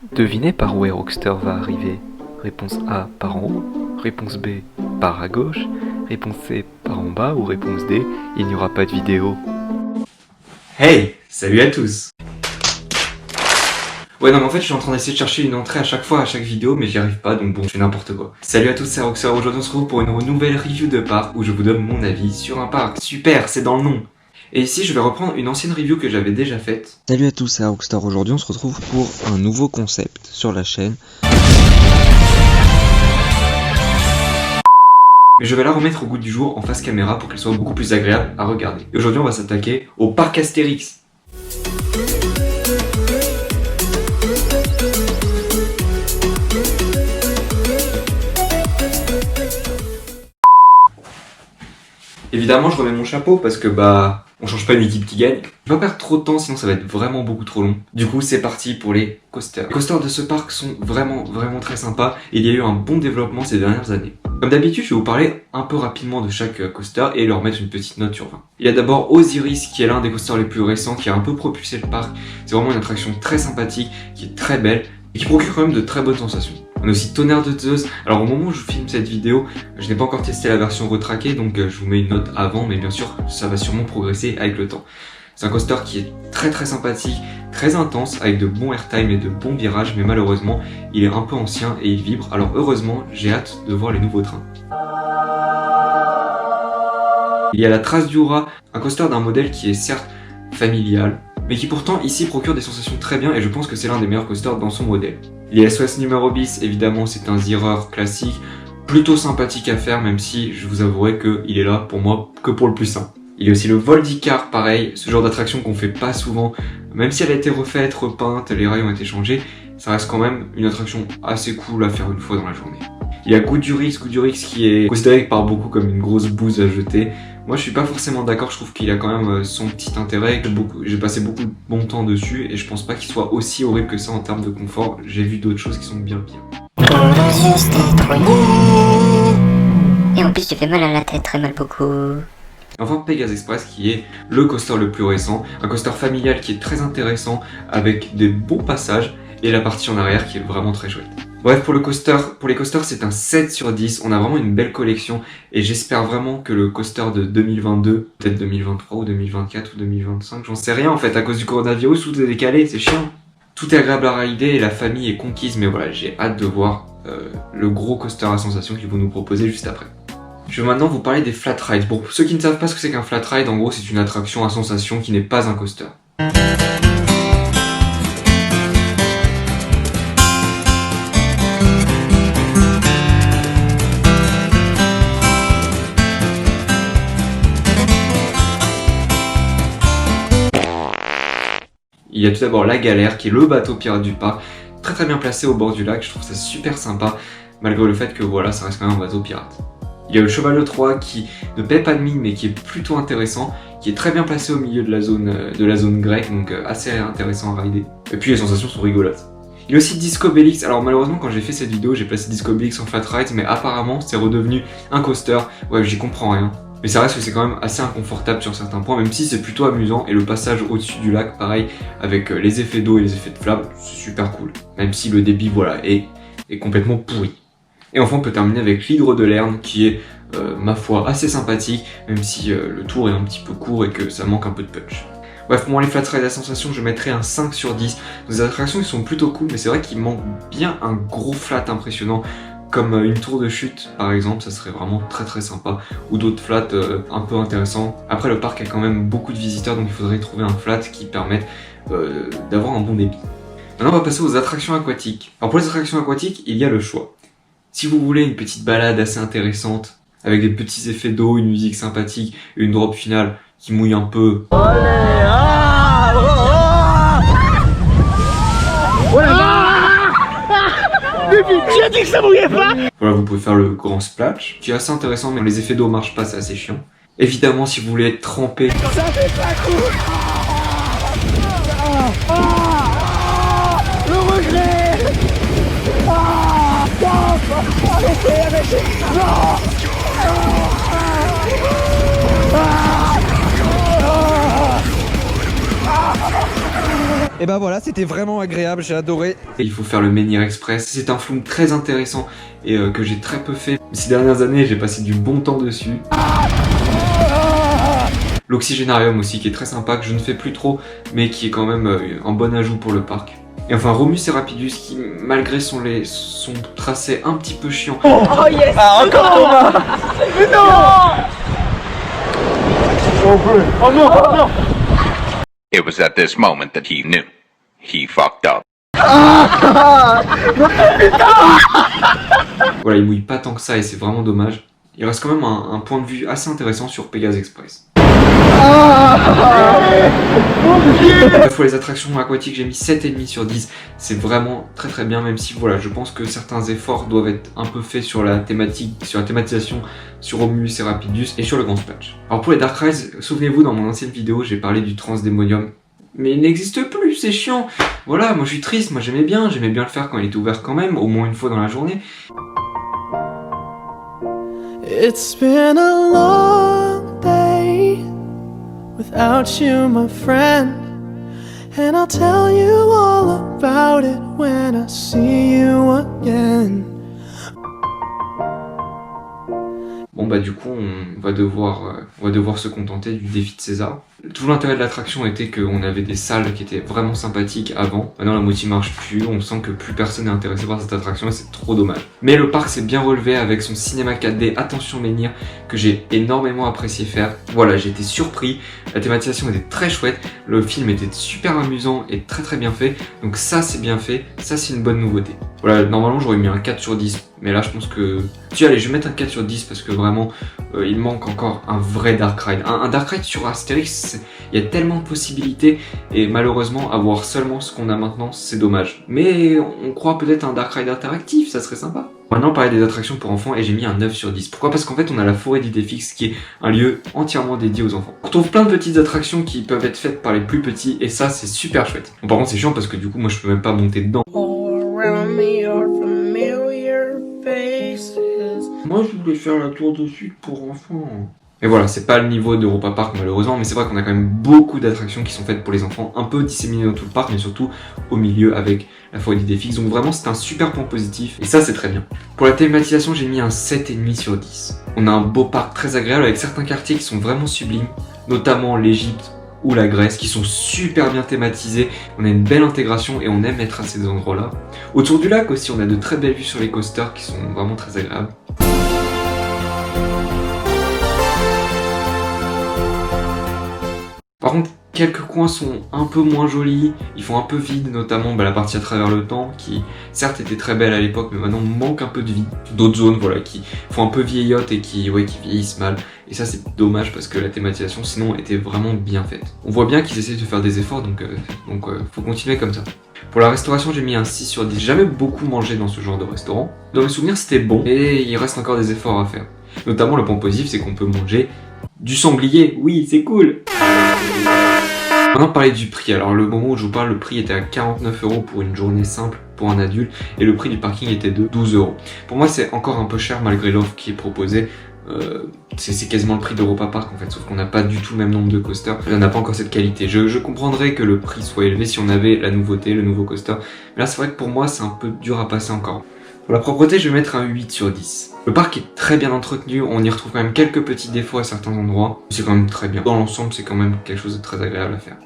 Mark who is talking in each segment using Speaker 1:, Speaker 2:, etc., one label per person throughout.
Speaker 1: Devinez par où Rockster va arriver. Réponse A, par en haut. Réponse B, par à gauche. Réponse C, par en bas. Ou réponse D, il n'y aura pas de vidéo.
Speaker 2: Hey, salut à tous. Ouais non mais en fait je suis en train d'essayer de chercher une entrée à chaque fois, à chaque vidéo, mais j'y arrive pas, donc bon, je fais n'importe quoi. Salut à tous, c'est Roxer. Aujourd'hui on se retrouve pour une nouvelle review de parc où je vous donne mon avis sur un parc. Super, c'est dans le nom. Et ici je vais reprendre une ancienne review que j'avais déjà faite.
Speaker 3: Salut à tous, c'est Rockstar. Aujourd'hui on se retrouve pour un nouveau concept sur la chaîne.
Speaker 2: Mais je vais la remettre au goût du jour en face caméra pour qu'elle soit beaucoup plus agréable à regarder. Et aujourd'hui on va s'attaquer au parc Astérix. Évidemment, je remets mon chapeau parce que on change pas une équipe qui gagne. Je vais pas perdre trop de temps, sinon ça va être vraiment beaucoup trop long. Du coup, c'est parti pour les coasters. Les coasters de ce parc sont vraiment très sympas et il y a eu un bon développement ces dernières années. Comme d'habitude, je vais vous parler un peu rapidement de chaque coaster et leur mettre une petite note sur 20. Il y a d'abord Osiris qui est l'un des coasters les plus récents, qui a un peu propulsé le parc. C'est vraiment une attraction très sympathique, qui est très belle et qui procure quand même de très bonnes sensations. On a aussi Tonnerre de Zeus. Alors au moment où je filme cette vidéo, je n'ai pas encore testé la version retraquée, donc je vous mets une note avant, mais bien sûr, ça va sûrement progresser avec le temps. C'est un coaster qui est très sympathique, très intense, avec de bons airtime et de bons virages, mais malheureusement, il est un peu ancien et il vibre. Alors heureusement, j'ai hâte de voir les nouveaux trains. Il y a la Trace du Rat, un coaster d'un modèle qui est certes familial, mais qui pourtant ici procure des sensations très bien et je pense que c'est l'un des meilleurs coasters dans son modèle. Il y a SOS numéro bis, évidemment c'est un zereur classique, plutôt sympathique à faire même si je vous avouerai qu'il est là pour moi que pour le plus simple. Il y a aussi le vol d'Icare, pareil, ce genre d'attraction qu'on fait pas souvent, même si elle a été refaite, repeinte, les rails ont été changés, ça reste quand même une attraction assez cool à faire une fois dans la journée. Il y a Goudurix qui est considéré par beaucoup comme une grosse bouse à jeter. Moi je suis pas forcément d'accord, je trouve qu'il a quand même son petit intérêt. J'ai passé beaucoup de bon temps dessus et je pense pas qu'il soit aussi horrible que ça en termes de confort. J'ai vu d'autres choses qui sont bien pires.
Speaker 4: Et en plus tu fais mal à la tête, très mal beaucoup.
Speaker 2: Enfin Pegasus Express qui est le coaster le plus récent, un coaster familial qui est très intéressant avec des bons passages et la partie en arrière qui est vraiment très chouette. Bref, pour les coasters, c'est un 7 sur 10. On a vraiment une belle collection et j'espère vraiment que le coaster de 2022, peut-être 2023 ou 2024 ou 2025, j'en sais rien en fait, à cause du coronavirus, tout est décalé, c'est chiant. Tout est agréable à rider et la famille est conquise, mais voilà, j'ai hâte de voir le gros coaster à sensations qu'ils vont nous proposer juste après. Je vais maintenant vous parler des flat rides. Pour ceux qui ne savent pas ce que c'est qu'un flat ride, en gros, c'est une attraction à sensation qui n'est pas un coaster. Il y a tout d'abord la Galère qui est le bateau pirate du parc, très bien placé au bord du lac, je trouve ça super sympa, malgré le fait que voilà, ça reste quand même un bateau pirate. Il y a le Cheval 3 qui ne paie pas de mine mais qui est plutôt intéressant, qui est très bien placé au milieu de la zone grecque, donc assez intéressant à rider. Et puis les sensations sont rigolotes. Il y a aussi Disco Bellix. Alors malheureusement quand j'ai fait cette vidéo, j'ai placé Disco Bellix en flat ride, mais apparemment c'est redevenu un coaster. Ouais, j'y comprends rien. Mais ça reste que c'est quand même assez inconfortable sur certains points, même si c'est plutôt amusant. Et le passage au-dessus du lac, pareil, avec les effets d'eau et les effets de flammes, c'est super cool. Même si le débit, voilà, est complètement pourri. Et enfin, on peut terminer avec l'Hydre de Lerne, qui est, ma foi, assez sympathique, même si le tour est un petit peu court et que ça manque un peu de punch. Bref, pour moi, les flat rides à sensation, je mettrais un 5 sur 10. Des attractions qui sont plutôt cool, mais c'est vrai qu'il manque bien un gros flat impressionnant. Comme une tour de chute par exemple, ça serait vraiment très sympa, ou d'autres flats un peu intéressants. Après le parc a quand même beaucoup de visiteurs, donc il faudrait trouver un flat qui permette d'avoir un bon débit. Maintenant on va passer aux attractions aquatiques. Alors pour les attractions aquatiques, il y a le choix. Si vous voulez une petite balade assez intéressante, avec des petits effets d'eau, une musique sympathique et une drop finale qui mouille un peu.
Speaker 5: Tu as dit que ça mouillait pas.
Speaker 2: Voilà, vous pouvez faire le grand splash, qui est assez intéressant, mais les effets d'eau marchent pas, c'est assez chiant. Évidemment, si vous voulez être trempé,
Speaker 5: Ça fait pas cool. Le regret. Arrêtez. Non.
Speaker 3: Et bah voilà, c'était vraiment agréable, j'ai adoré.
Speaker 2: Et il faut faire le Menhir Express. C'est un flume très intéressant et que j'ai très peu fait. Ces dernières années, j'ai passé du bon temps dessus. L'Oxygénarium aussi, qui est très sympa, que je ne fais plus trop, mais qui est quand même un bon ajout pour le parc. Et enfin Romus et Rapidus, qui malgré son tracé un petit peu chiant...
Speaker 5: Oh yes. Ah, encore Thomas. Mais non. Oh non, oh non.
Speaker 6: It was at this moment that he knew. He fucked up.
Speaker 2: Voilà, il mouille pas tant que ça et c'est vraiment dommage. Il reste quand même un point de vue assez intéressant sur Pégase Express. Pour les attractions aquatiques, j'ai mis 7,5 sur 10. C'est vraiment très très bien, même si voilà, je pense que certains efforts doivent être un peu faits sur la thématisation, sur Romus et Rapidus et sur le Grand Splash. Alors pour les Dark Rides, souvenez-vous, dans mon ancienne vidéo, j'ai parlé du Transdémonium. Mais il n'existe plus, c'est chiant. Voilà, moi je suis triste, moi j'aimais bien le faire quand il était ouvert quand même, au moins une fois dans la journée.
Speaker 7: It's been a long day without you, my friend, and I'll tell you all about it when I see you again.
Speaker 2: Bon bah du coup on va devoir se contenter du défi de César. Tout l'intérêt de l'attraction était qu'on avait des salles qui étaient vraiment sympathiques avant. Maintenant la moitié marche plus, on sent que plus personne n'est intéressé par cette attraction et c'est trop dommage. Mais le parc s'est bien relevé avec son cinéma 4D Attention Menhir que j'ai énormément apprécié faire. Voilà, j'ai été surpris, la thématisation était très chouette, le film était super amusant et très très bien fait. Donc ça c'est bien fait, ça c'est une bonne nouveauté. Voilà, normalement j'aurais mis un 4 sur 10. Mais là je pense que... Allez, je vais mettre un 4 sur 10 parce que vraiment il manque encore un vrai Dark Ride. Un Dark Ride sur Astérix, il y a tellement de possibilités et malheureusement avoir seulement ce qu'on a maintenant c'est dommage. Mais on croit peut-être à un Dark Ride interactif, ça serait sympa. Maintenant on parlait des attractions pour enfants et j'ai mis un 9 sur 10. Pourquoi? Parce qu'en fait on a la forêt d'Idéfix qui est un lieu entièrement dédié aux enfants. On retrouve plein de petites attractions qui peuvent être faites par les plus petits et ça c'est super chouette. Bon, par contre c'est chiant parce que du coup moi je peux même pas monter dedans. Moi je voulais faire la tour de suite pour enfants. Mais voilà, c'est pas le niveau d'Europa Park malheureusement, mais c'est vrai qu'on a quand même beaucoup d'attractions qui sont faites pour les enfants, un peu disséminées dans tout le parc, mais surtout au milieu avec la forêt d'Idéfix. Donc vraiment c'est un super point positif, et ça c'est très bien. Pour la thématisation, j'ai mis un 7,5 sur 10. On a un beau parc très agréable avec certains quartiers qui sont vraiment sublimes, notamment l'Égypte ou la Grèce, qui sont super bien thématisés. On a une belle intégration et on aime être à ces endroits-là. Autour du lac aussi, on a de très belles vues sur les coasters qui sont vraiment très agréables. Par contre, quelques coins sont un peu moins jolis, ils font un peu vide, notamment la partie à travers le temps, qui certes était très belle à l'époque, mais maintenant manque un peu de vie. D'autres zones voilà, qui font un peu vieillottes et qui vieillissent mal. Et ça c'est dommage parce que la thématisation sinon était vraiment bien faite. On voit bien qu'ils essaient de faire des efforts, donc faut continuer comme ça. Pour la restauration, j'ai mis un 6 sur 10. J'ai jamais beaucoup mangé dans ce genre de restaurant. Dans mes souvenirs, c'était bon, et il reste encore des efforts à faire. Notamment, le point positif, c'est qu'on peut manger du sanglier. Oui, c'est cool. Maintenant, parler du prix. Alors, le moment où je vous parle, le prix était à 49 € pour une journée simple pour un adulte, et le prix du parking était de 12 €. Pour moi, c'est encore un peu cher malgré l'offre qui est proposée. C'est quasiment le prix d'Europa Park en fait, sauf qu'on n'a pas du tout le même nombre de coasters, on n'a pas encore cette qualité. Je comprendrais que le prix soit élevé si on avait la nouveauté, le nouveau coaster, mais là c'est vrai que pour moi c'est un peu dur à passer encore. Pour la propreté, je vais mettre un 8 sur 10. Le parc est très bien entretenu, on y retrouve quand même quelques petits défauts à certains endroits, c'est quand même très bien. Dans l'ensemble, c'est quand même quelque chose de très agréable à faire.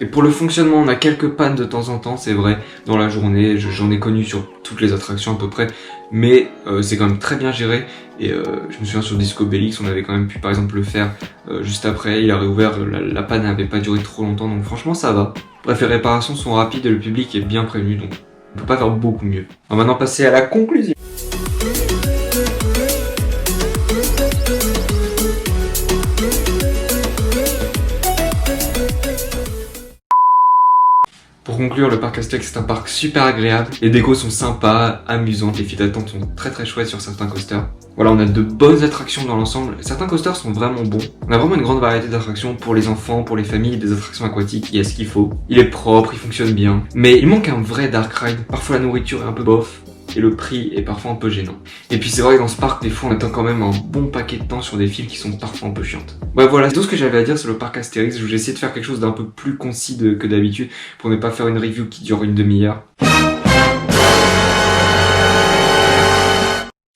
Speaker 2: Et pour le fonctionnement, on a quelques pannes de temps en temps, c'est vrai, dans la journée, j'en ai connu sur toutes les attractions à peu près, mais c'est quand même très bien géré, et je me souviens sur Disco Bellix, on avait quand même pu par exemple le faire juste après, il a réouvert, la panne n'avait pas duré trop longtemps, donc franchement ça va. Bref, les réparations sont rapides et le public est bien prévenu, donc on peut pas faire beaucoup mieux. On va maintenant passer à la conclusion. Pour conclure, le parc Astérix c'est un parc super agréable, les décos sont sympas, amusantes, les files d'attente sont très très chouettes sur certains coasters. Voilà, on a de bonnes attractions dans l'ensemble, certains coasters sont vraiment bons. On a vraiment une grande variété d'attractions pour les enfants, pour les familles, des attractions aquatiques, il y a ce qu'il faut. Il est propre, il fonctionne bien, mais il manque un vrai dark ride, parfois la nourriture est un peu bof. et le prix est parfois un peu gênant. Et puis c'est vrai que dans ce parc, des fois on attend quand même un bon paquet de temps sur des files qui sont parfois un peu chiantes. Ouais voilà, c'est tout ce que j'avais à dire sur le parc Astérix. Je vais essayer de faire quelque chose d'un peu plus concis que d'habitude pour ne pas faire une review qui dure une demi-heure.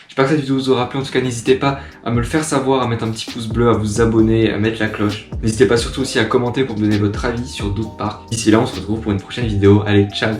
Speaker 2: J'espère que cette vidéo vous aura plu, en tout cas n'hésitez pas à me le faire savoir, à mettre un petit pouce bleu, à vous abonner, à mettre la cloche. N'hésitez pas surtout aussi à commenter pour me donner votre avis sur d'autres parcs. D'ici là on se retrouve pour une prochaine vidéo, allez ciao!